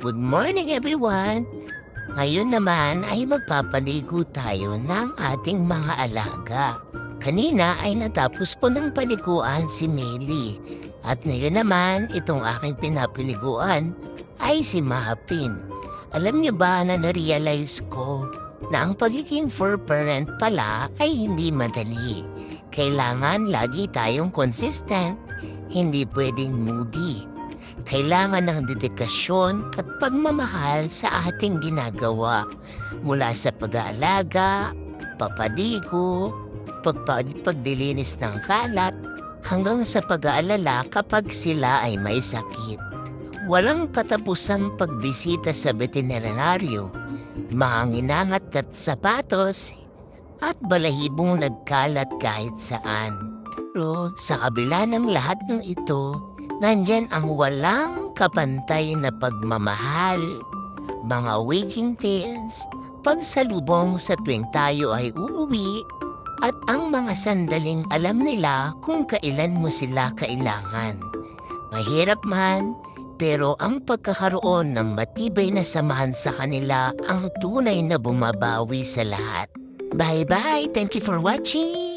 Good morning everyone! Ngayon naman ay magpapaligo tayo ng ating mga alaga. Kanina ay natapos po ng paliguan si Meli. At ngayon naman itong aking pinapaliguan ay si Mahapin. Alam niyo ba na na-realize ko na ang pagiging fur parent pala ay hindi madali. Kailangan lagi tayong consistent, hindi pwedeng moody. Kailangan ng dedikasyon at pagmamahal sa ating ginagawa mula sa pag-aalaga, papaligo, pagdilinis ng kalat, hanggang sa pag-aalala kapag sila ay may sakit. Walang katapusang pagbisita sa veterinaryo, mga nginangat at sapatos, at balahibong nagkalat kahit saan. Pero sa kabila ng lahat ng ito, nandyan ang walang kapantay na pagmamahal, mga wagging tails, pagsalubong sa tuwing tayo ay uuwi, at ang mga sandaling alam nila kung kailan mo sila kailangan. Mahirap man, pero ang pagkakaroon ng matibay na samahan sa kanila ang tunay na bumabawi sa lahat. Bye-bye! Thank you for watching!